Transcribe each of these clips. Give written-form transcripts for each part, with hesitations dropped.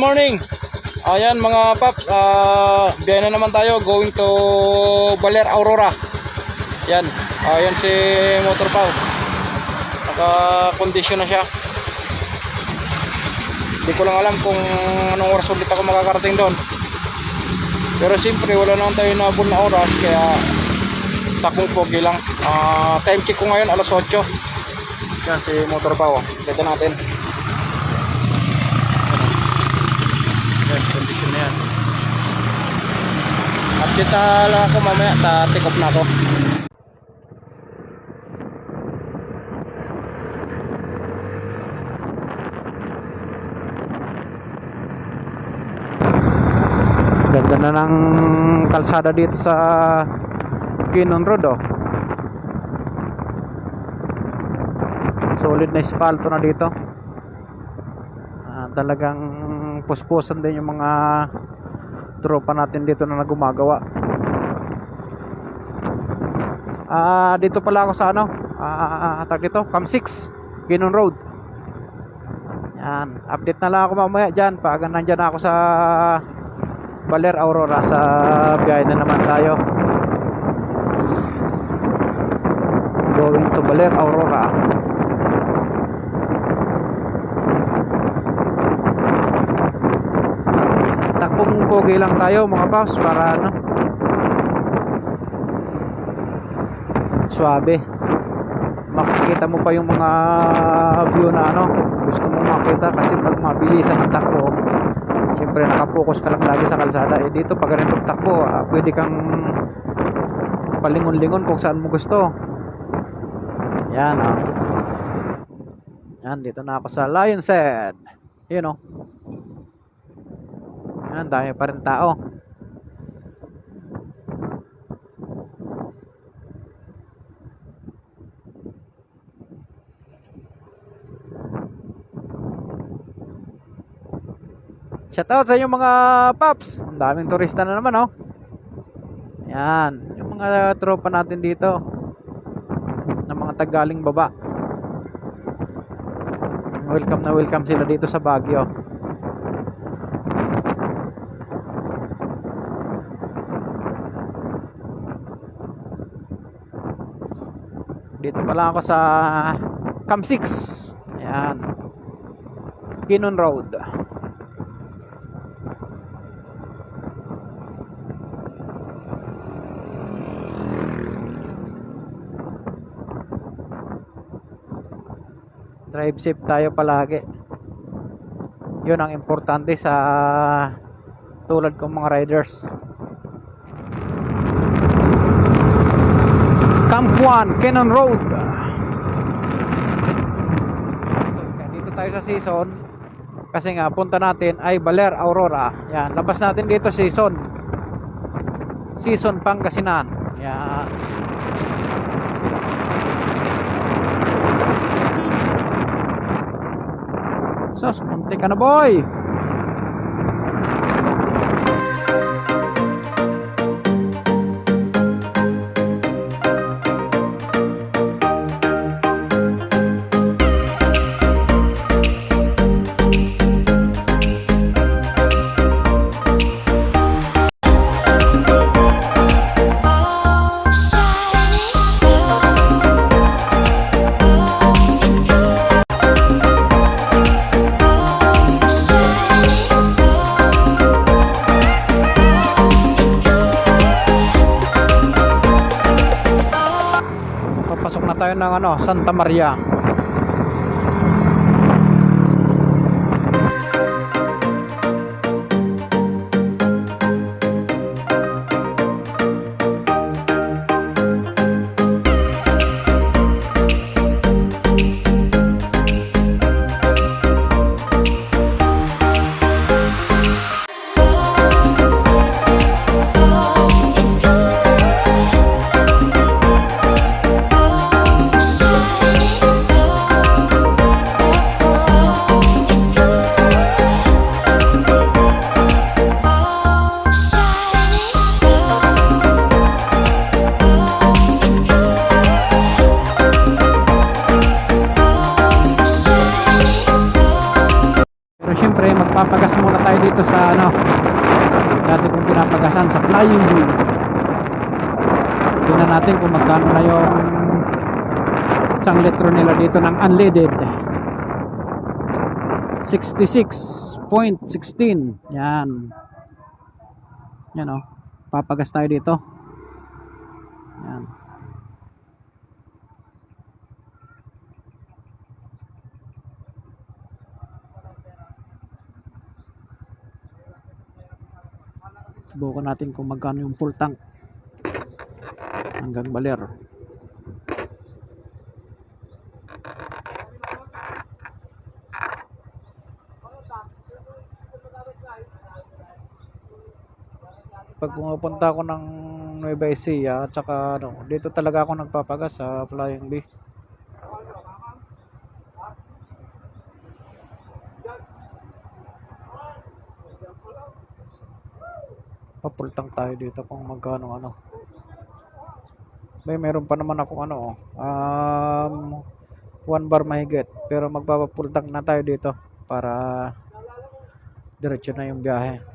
Morning. Ayan mga paps, biyahe na naman tayo going to Baler Aurora. Yan. Ayan si Motor Pau. Naka-condition na siya. Hindi ko lang alam kung anong oras ulit ako makakarating doon. Pero siyempre wala naman tayo nabul na oras, kaya takong pogi lang. Time check ko ngayon alas 8. Yan si Motor Pau. Kita natin. Condition na yan. Update lang ako mamaya, take off na ako. Ganda na ng kalsada dito sa Kinon Road, oh. Solid na espalto na dito. Talagang puspusan din yung mga tropa natin dito na gumagawa. Dito pala ako sa tag dito, Cam 6 Kinon Road. Yan, update na lang ako mamaya dyan pag nandyan ako sa Baler Aurora. Sa biyahe na naman tayo, going to Baler Aurora. Takbong pogi lang tayo mga paps para suabe. Makikita mo pa yung mga view na gusto mong makita, kasi pag mabilisan ang takbo, siyempre nakapokus ka lang lagi sa kalsada. Dito pag ganitong takbo, pwede kang palingon-lingon kung saan mo gusto. Yan yan, dito na ako sa Lion's Head. Yan yan, dami pa rin tao. Shoutout sa inyo mga paps. Ang daming turista na naman, yan, yung mga tropa natin dito ng mga tagaling baba. Welcome na welcome sila dito sa Baguio. Dito pala ako sa Cam 6. Ayan, Kinon Road. Drive safe tayo palagi. Yun ang importante sa tulad kong mga riders. Camp 1 Kinon Road. Dito tayo sa Season, kasi nga punta natin ay Baler Aurora. Yan, labas natin dito Season Pangasinan. Yan. Sos, munti ka na boy. Papasok na tayo ng Santa Maria. Shining dito sa ano, dati kong pinapagasan sa Flying Bee. Tingnan natin kung magkano na yung isang litro nila dito ng unleaded. 66.16. Yan. Yan o. Papagas tayo dito. Yan. Subukan natin kung magkano yung full tank hanggang baler. Pag pumupunta ako ng Nueva Ecija at saka ano, dito talaga ako nagpapagas sa Flying Bee. Papultang tayo dito kung magkano ano. Meron pa naman ako ano, 1 bar mahigit, pero magpapapultang na tayo dito para diretso na yung biyahe.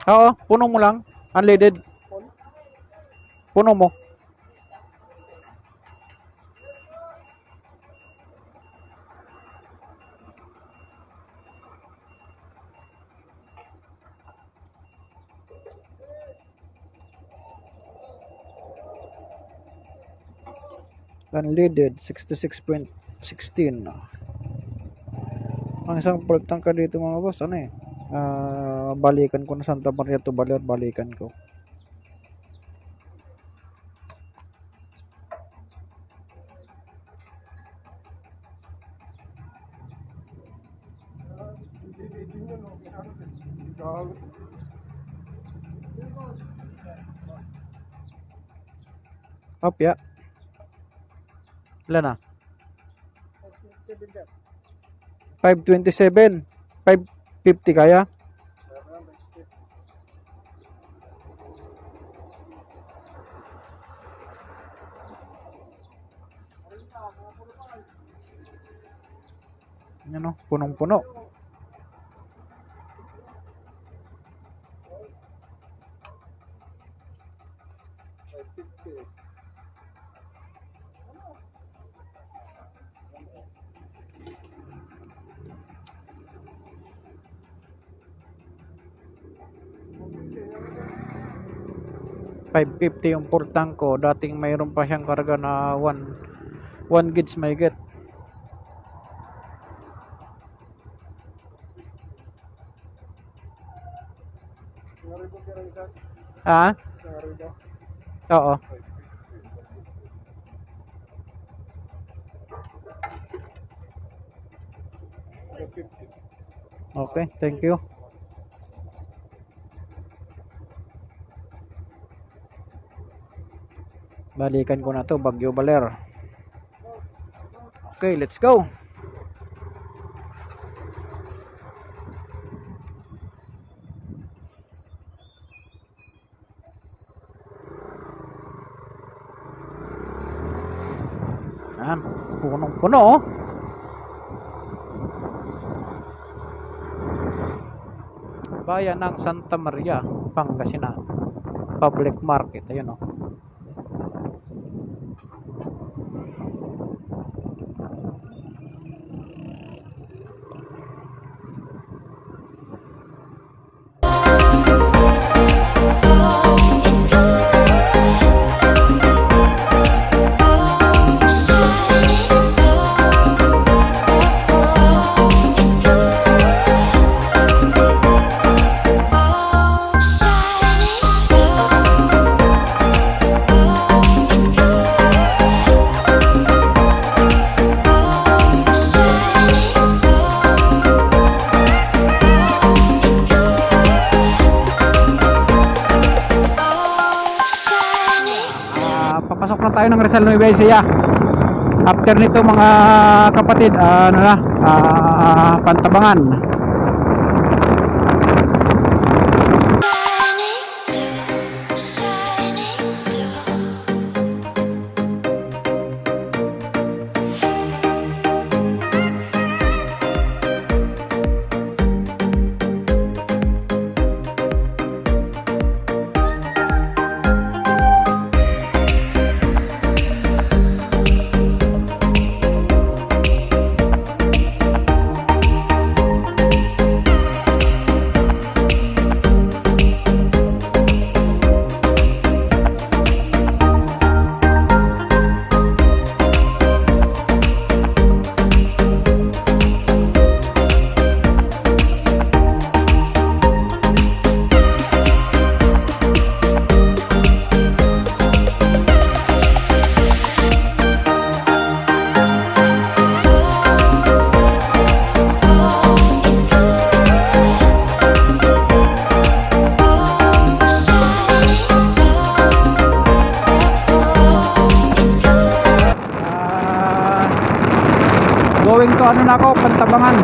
Oo, puno mo lang. Unleaded. Puno mo. Unleaded 66.16. Ang isang full tank ka dito mga boss, ano eh? Balikan ko na Santa Maria to Baler, balikan ko. Opya. Ilan na? 527. 550 kaya? Ano, punong-puno. $550 yung full tank ko. Dating mayroon pa siyang karga na 1 gauge may get. Ah? Oo. Okay, thank you. Balikan ko na to, Bagyo Baler. Okay, let's go. Yan, punong-puno oh. Bayan ng Santa Maria, Pangasinan. Public market, ayun oh. Shine tayo ng Rizal Nueva Ecija. After nito mga kapatid, Pantabangan. Going to ano na ako, Pantabangan.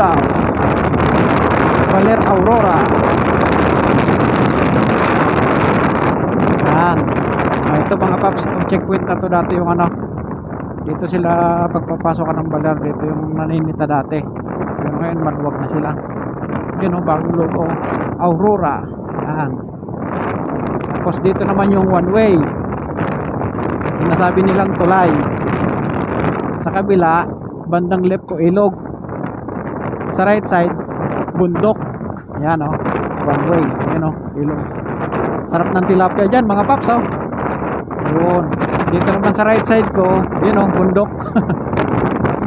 Bulao, Baler Aurora. Yan. Ito mga paps, itong checkpoint na to dati yung ano, dito sila pagpapasok ka ng Baler, dito yung naninita dati. Yung ngayon maluwag na sila. Yun o, bagong logo, Aurora. Yan. Tapos dito naman yung one way, sinasabi nilang tulay. Sa kabila, bandang left ko ilog, sa right side bundok. Yan o, one way. Yan o, ilog. Sarap ng tilapia dyan mga paps o. Yun. Dito naman sa right side ko, yun o, bundok.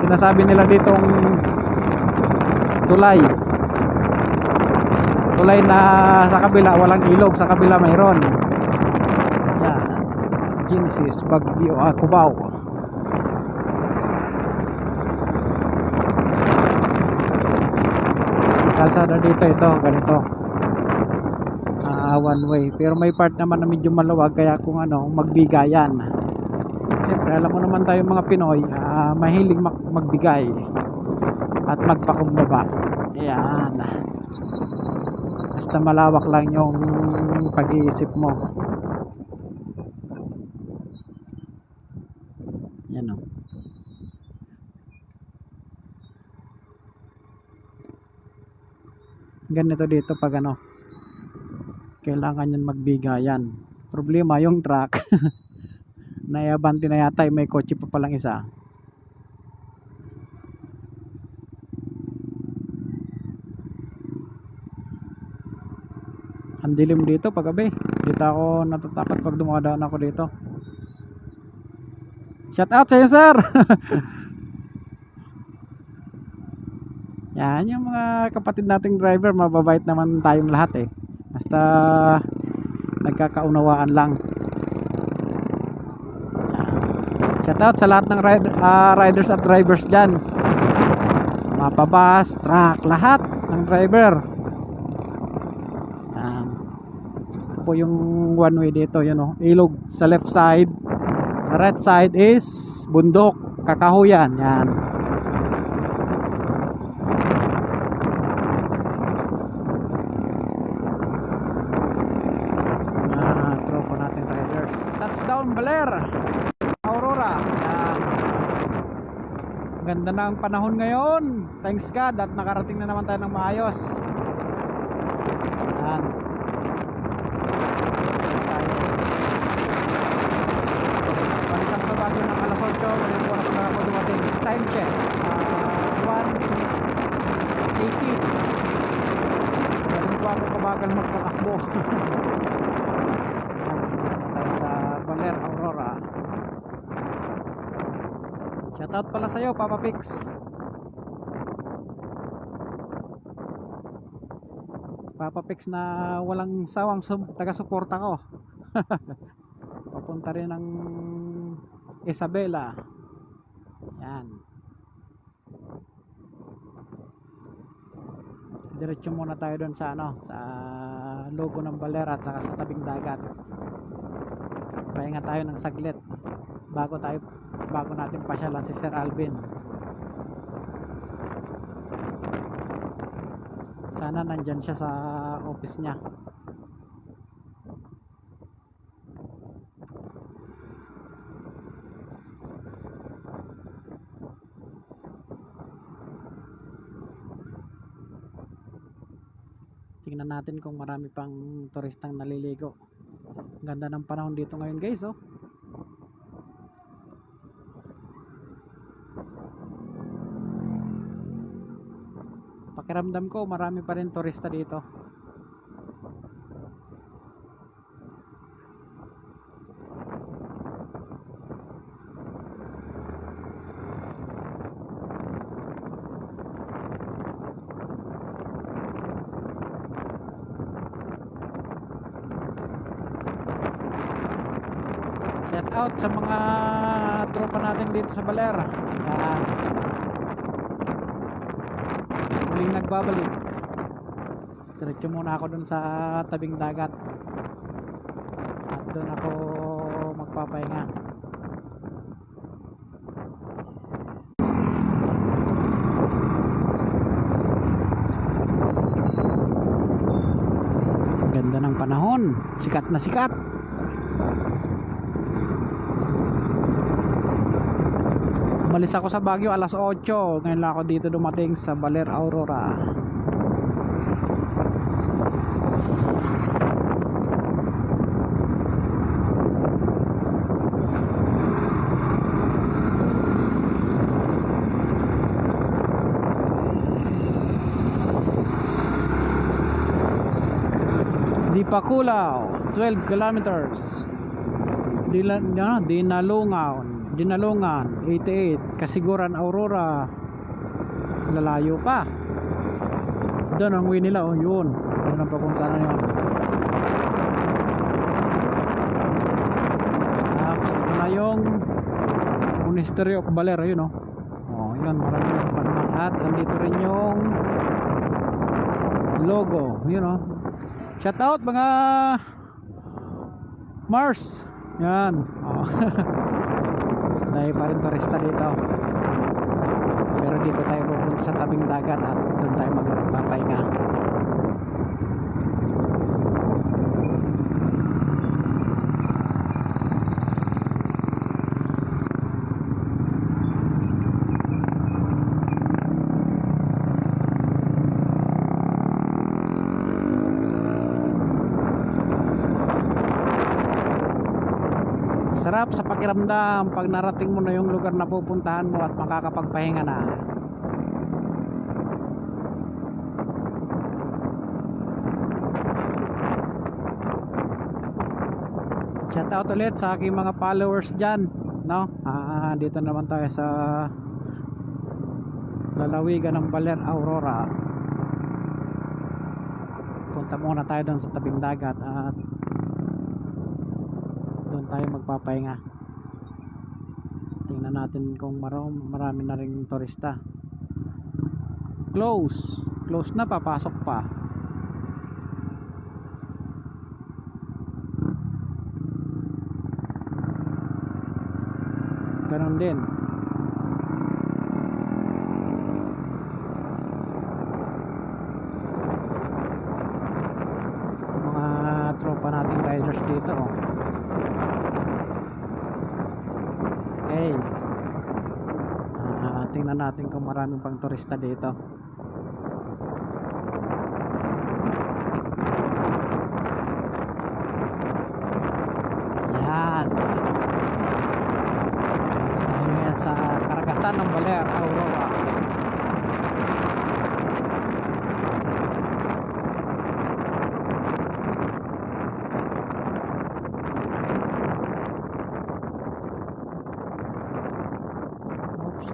Sinasabi nila ditong tulay. Tulay na sa kabila walang ilog, sa kabila mayroon. Yan. Genesis Baguio, Cubao. Kalsada dito, ito ganito, one way, pero may part naman na medyo maluwag, kaya kung ano, magbigayan. Siyempre alam mo naman tayo mga Pinoy, mahilig magbigay at magpakumbaba. Ayan, basta malawak lang yung pag-iisip mo. Yan o. Ganito dito pag ano, kailangan yan magbigayan. Problema yung truck naiabante na yata, may kotse pa palang isa. Ang dilim dito paggabi, dito ako natatakot pag dumadaan ako dito. Shout out sa'yo sir. Yan yung mga kapatid nating driver, mababait naman tayong lahat eh, basta nagkakaunawaan lang. Shout out sa lahat ng riders at drivers dyan, mapabus, truck, lahat ng driver. Ito po yung one way dito, yun o, ilog sa left side, sa right side is bundok, kakahuyan. Yan. Tropa natin riders. Touchdown Baler Aurora. Yan. Ganda na ang panahon ngayon, thanks God, at nakarating na naman tayo ng maayos. Yan. Palisang sa Baguio ng alas 8, ngayong oras na ako dumating. Time check, 1:18. Ganun po ako kabagal magpatakbo. Tayo sa Baler Aurora. Shoutout pala sa'yo Papa Pix. Papa Pix na walang sawang taga-suporta ko. Papunta rin ng Isabela. Yan. Diretso muna tayo doon sa ano, sa logo ng Baler at saka sa tabing dagat. Pahinga tayo ng saglit bago natin pasyalan si Sir Alvin. Sana nandyan siya sa office niya. Tingnan natin kung marami pang turistang naliligo. Ganda ng panahon dito ngayon guys oh. Pakiramdam ko marami pa rin turista dito. Shout out sa mga tropa natin dito sa Baler. Muling nagbabalik. Diretso muna ako dun sa tabing dagat at dun ako magpapahinga. ganda ng panahon, sikat na sikat. Umalis ako sa Baguio alas 8, ngayon lang ako dito dumating sa Baler Aurora. Dipakulaw 12 kilometers. Dinalungan 88, Kasiguran Aurora, lalayo pa. Doon ang way nila, oh yun ang papunta na yun. Ito na yung Monastery of Baler, yun oh. Oh yun, maraming panahon. At andito rin yung logo, yun oh. Shout out mga Mars. Yan. Oh. Dahil pa rin turista dito. Pero dito tayo pupunta sa tabing dagat at doon tayo magpapahinga. Sarap sa pakiramdam pag narating mo na yung lugar na pupuntahan mo at makakapagpahinga na. Shout out ulit sa aking mga followers dyan, no? Dito naman tayo sa lalawigan ng Baler Aurora. Punta muna tayo doon sa tabing dagat at doon tayo magpapahinga. Tingnan natin kung marami na ring turista. Close na, papasok pa. Ganon din. Ito mga tropa nating riders dito oh. Okay. Tingnan natin kung maraming pang turista dito. Yan. Tayo yan sa karagatan ng Baler Aurora.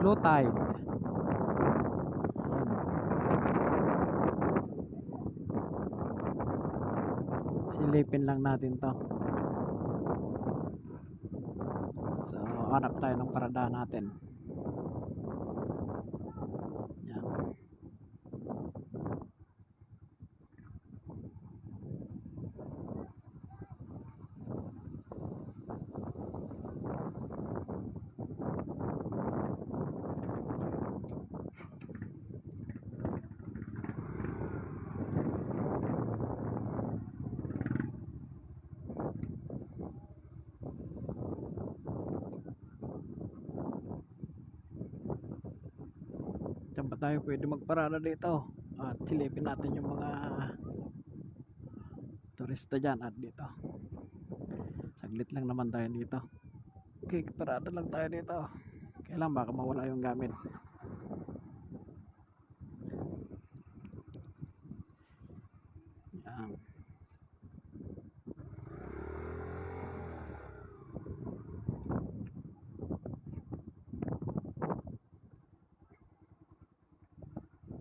Low tide. Silipin lang natin to. So hanap tayo ng parada natin. Yan. Saan ba tayo pwede magparada dito? At silipin natin yung mga turista dyan at dito. Saglit lang naman tayo dito. Okay, parada lang tayo dito. Kailan baka mawala yung gamit. Yan.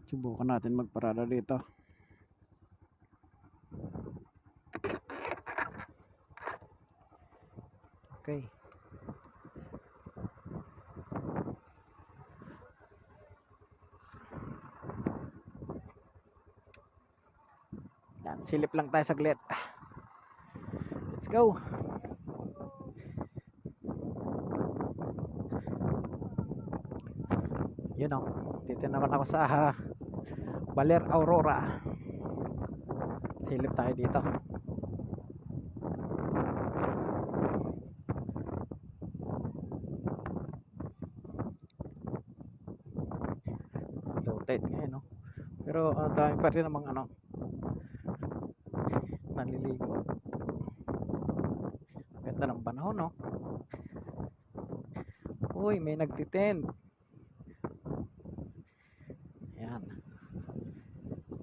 Subukan natin magparada dito. Okay. Yan, silip lang tayo saglit. Let's go. Yun o. Dito naman ako sa Baler Aurora. Silip tayo dito. light ngayon, no? Pero ang dami pa rin namang ano, naliligo. Ganda ng panahon, no? Uy, may nagtitent. Yan.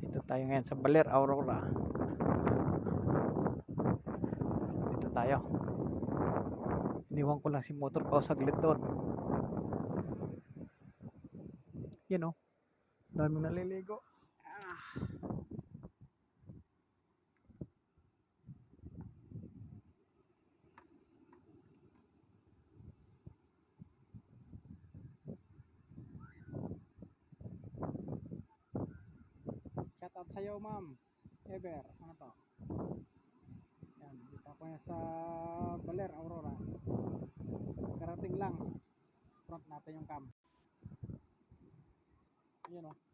Dito tayo ngayon sa Baler, Aurora. Dito tayo. Iniwan ko lang si motor ko saglit doon. Yan, no? Daming naliligo. Shout out sa'yo, ma'am. Ever. Ano to? Yan. Dito ako yan sa Baler, Aurora. Karating lang. Front natin yung cam. Yan, no?